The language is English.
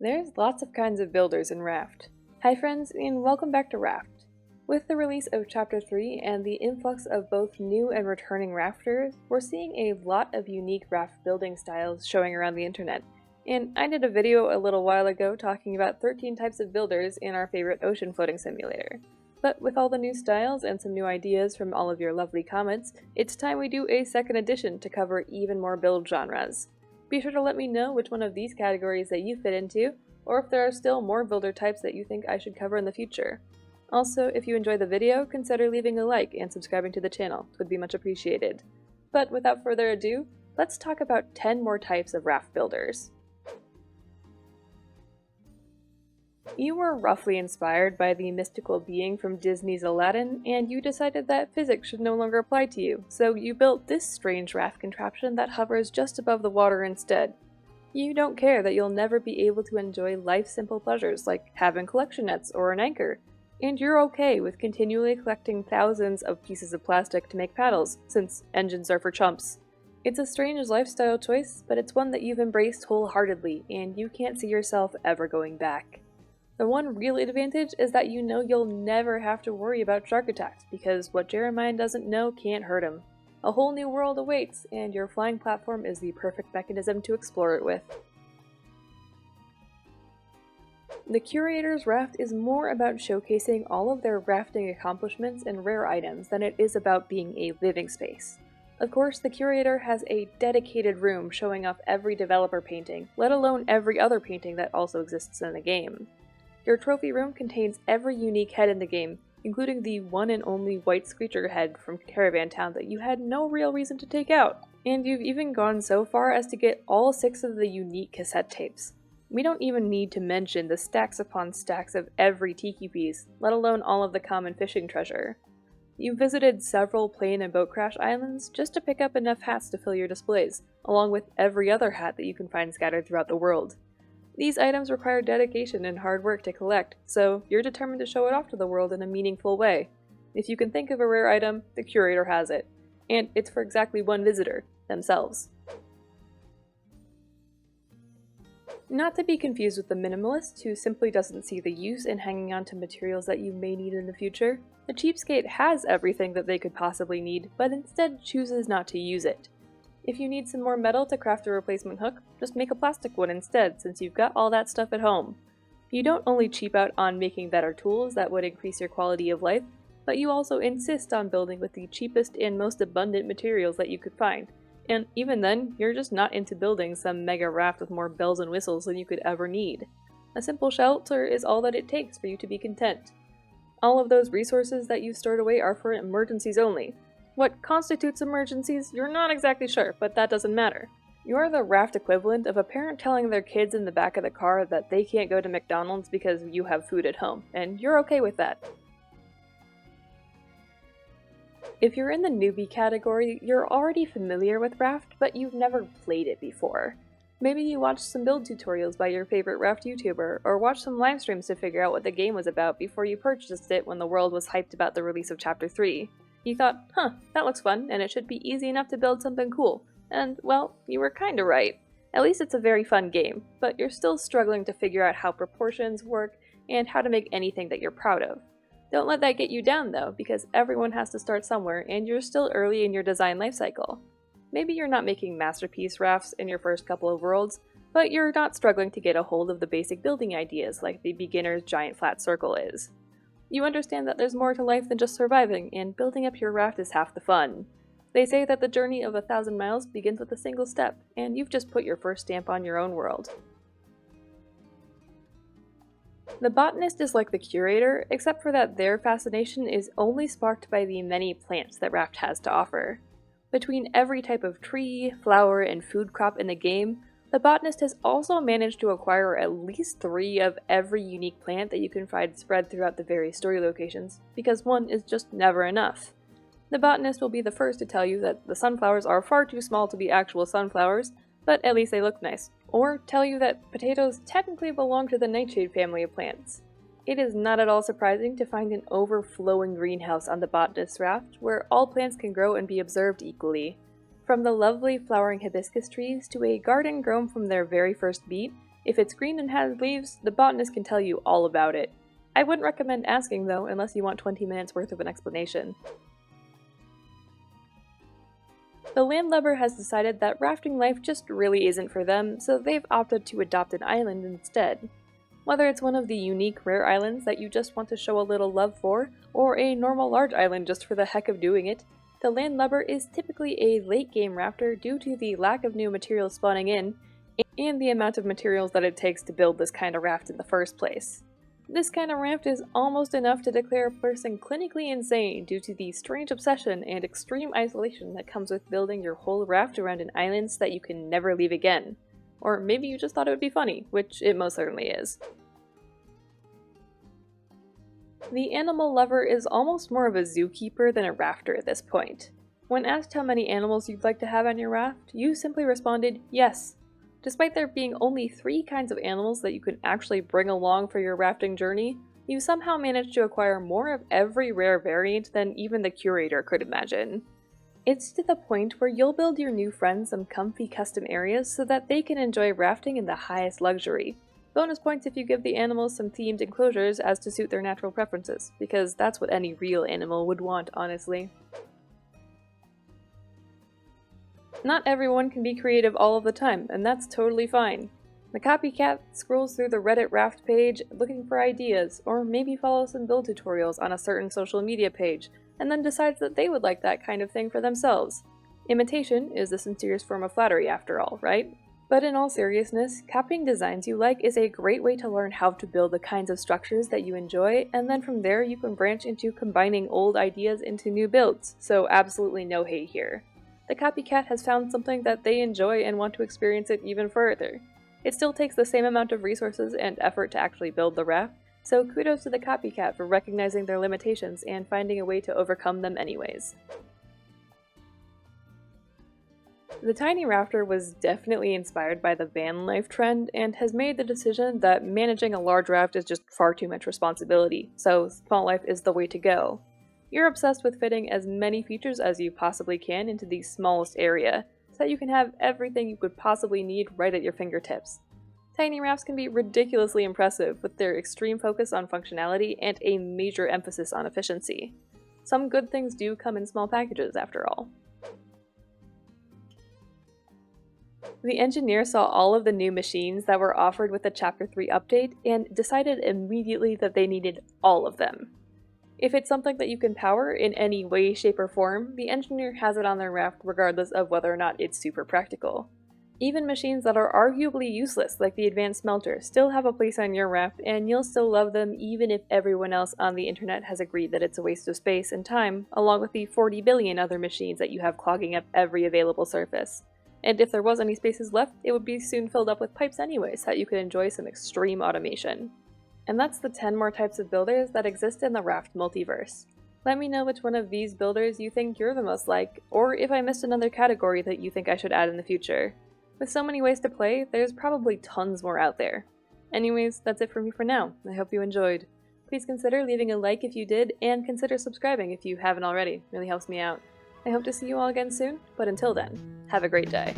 There's lots of kinds of builders in Raft. Hi friends, and welcome back to Raft. With the release of Chapter 3 and the influx of both new and returning rafters, we're seeing a lot of unique raft building styles showing around the internet. And I did a video a little while ago talking about 13 types of builders in our favorite ocean floating simulator. But with all the new styles and some new ideas from all of your lovely comments, it's time we do a second edition to cover even more build genres. Be sure to let me know which one of these categories that you fit into, or if there are still more builder types that you think I should cover in the future. Also, if you enjoyed the video, consider leaving a like and subscribing to the channel. It would be much appreciated. But without further ado, let's talk about 10 more types of raft builders. You were roughly inspired by the mystical being from Disney's Aladdin, and you decided that physics should no longer apply to you, so you built this strange raft contraption that hovers just above the water instead. You don't care that you'll never be able to enjoy life's simple pleasures like having collection nets or an anchor, and you're okay with continually collecting thousands of pieces of plastic to make paddles, since engines are for chumps. It's a strange lifestyle choice, but it's one that you've embraced wholeheartedly, and you can't see yourself ever going back. The one real advantage is that you know you'll never have to worry about shark attacks, because what Jeremiah doesn't know can't hurt him. A whole new world awaits, and your flying platform is the perfect mechanism to explore it with. The Curator's Raft is more about showcasing all of their rafting accomplishments and rare items than it is about being a living space. Of course, the Curator has a dedicated room showing off every developer painting, let alone every other painting that also exists in the game. Your trophy room contains every unique head in the game, including the one and only white Screecher head from Caravan Town that you had no real reason to take out. And you've even gone so far as to get all 6 of the unique cassette tapes. We don't even need to mention the stacks upon stacks of every tiki piece, let alone all of the common fishing treasure. You've visited several plane and boat crash islands just to pick up enough hats to fill your displays, along with every other hat that you can find scattered throughout the world. These items require dedication and hard work to collect, so you're determined to show it off to the world in a meaningful way. If you can think of a rare item, the Curator has it. And it's for exactly one visitor, themselves. Not to be confused with the minimalist who simply doesn't see the use in hanging on to materials that you may need in the future, the Cheapskate has everything that they could possibly need, but instead chooses not to use it. If you need some more metal to craft a replacement hook, just make a plastic one instead, since you've got all that stuff at home. You don't only cheap out on making better tools that would increase your quality of life, but you also insist on building with the cheapest and most abundant materials that you could find. And even then, you're just not into building some mega raft with more bells and whistles than you could ever need. A simple shelter is all that it takes for you to be content. All of those resources that you've stored away are for emergencies only. What constitutes emergencies, you're not exactly sure, but that doesn't matter. You're the raft equivalent of a parent telling their kids in the back of the car that they can't go to McDonald's because you have food at home, and you're okay with that. If you're in the newbie category, you're already familiar with Raft, but you've never played it before. Maybe you watched some build tutorials by your favorite Raft YouTuber, or watched some live streams to figure out what the game was about before you purchased it when the world was hyped about the release of Chapter 3. You thought, that looks fun, and it should be easy enough to build something cool. And, well, you were kinda right. At least it's a very fun game, but you're still struggling to figure out how proportions work and how to make anything that you're proud of. Don't let that get you down though, because everyone has to start somewhere and you're still early in your design lifecycle. Maybe you're not making masterpiece rafts in your first couple of worlds, but you're not struggling to get a hold of the basic building ideas like the beginner's giant flat circle is. You understand that there's more to life than just surviving, and building up your raft is half the fun. They say that the journey of 1,000 miles begins with a single step, and you've just put your first stamp on your own world. The Botanist is like the Curator, except for that their fascination is only sparked by the many plants that Raft has to offer. Between every type of tree, flower, and food crop in the game, the Botanist has also managed to acquire at least 3 of every unique plant that you can find spread throughout the various story locations, because one is just never enough. The Botanist will be the first to tell you that the sunflowers are far too small to be actual sunflowers, but at least they look nice. Or tell you that potatoes technically belong to the nightshade family of plants. It is not at all surprising to find an overflowing greenhouse on the Botanist Raft, where all plants can grow and be observed equally. From the lovely flowering hibiscus trees to a garden grown from their very first beet, If it's green and has leaves, the botanist can tell you all about it. I wouldn't recommend asking though, unless you want 20 minutes worth of an explanation. The Landlubber has decided that rafting life just really isn't for them, so they've opted to adopt an island instead. Whether it's one of the unique rare islands that you just want to show a little love for, or a normal large island just for the heck of doing it, the Landlubber is typically a late-game rafter due to the lack of new materials spawning in, and the amount of materials that it takes to build this kind of raft in the first place. This kind of raft is almost enough to declare a person clinically insane due to the strange obsession and extreme isolation that comes with building your whole raft around an island so that you can never leave again. Or maybe you just thought it would be funny, which it most certainly is. The animal lover is almost more of a zookeeper than a rafter at this point. When asked how many animals you'd like to have on your raft, you simply responded, yes. Despite there being only 3 kinds of animals that you can actually bring along for your rafting journey, you somehow managed to acquire more of every rare variant than even the Curator could imagine. It's to the point where you'll build your new friends some comfy custom areas so that they can enjoy rafting in the highest luxury. Bonus points if you give the animals some themed enclosures as to suit their natural preferences, because that's what any real animal would want, honestly. Not everyone can be creative all of the time, and that's totally fine. The Copycat scrolls through the Reddit Raft page looking for ideas, or maybe follows some build tutorials on a certain social media page, and then decides that they would like that kind of thing for themselves. Imitation is the sincerest form of flattery after all, right? But in all seriousness, copying designs you like is a great way to learn how to build the kinds of structures that you enjoy, and then from there you can branch into combining old ideas into new builds, so absolutely no hate here. The Copycat has found something that they enjoy and want to experience it even further. It still takes the same amount of resources and effort to actually build the raft, so kudos to the Copycat for recognizing their limitations and finding a way to overcome them anyways. The Tiny Rafter was definitely inspired by the van life trend and has made the decision that managing a large raft is just far too much responsibility, so small life is the way to go. You're obsessed with fitting as many features as you possibly can into the smallest area, so that you can have everything you could possibly need right at your fingertips. Tiny rafts can be ridiculously impressive with their extreme focus on functionality and a major emphasis on efficiency. Some good things do come in small packages after all. The engineer saw all of the new machines that were offered with the Chapter 3 update and decided immediately that they needed all of them. If it's something that you can power in any way, shape, or form, the engineer has it on their raft regardless of whether or not it's super practical. Even machines that are arguably useless, like the advanced smelter, still have a place on your raft, and you'll still love them even if everyone else on the internet has agreed that it's a waste of space and time, along with the 40 billion other machines that you have clogging up every available surface. And if there was any spaces left, it would be soon filled up with pipes anyways, so that you could enjoy some extreme automation. And that's the 10 more types of builders that exist in the Raft multiverse. Let me know which one of these builders you think you're the most like, or if I missed another category that you think I should add in the future. With so many ways to play, there's probably tons more out there. Anyways, that's it for me for now. I hope you enjoyed. Please consider leaving a like if you did, and consider subscribing if you haven't already. It really helps me out. I hope to see you all again soon, but until then, have a great day.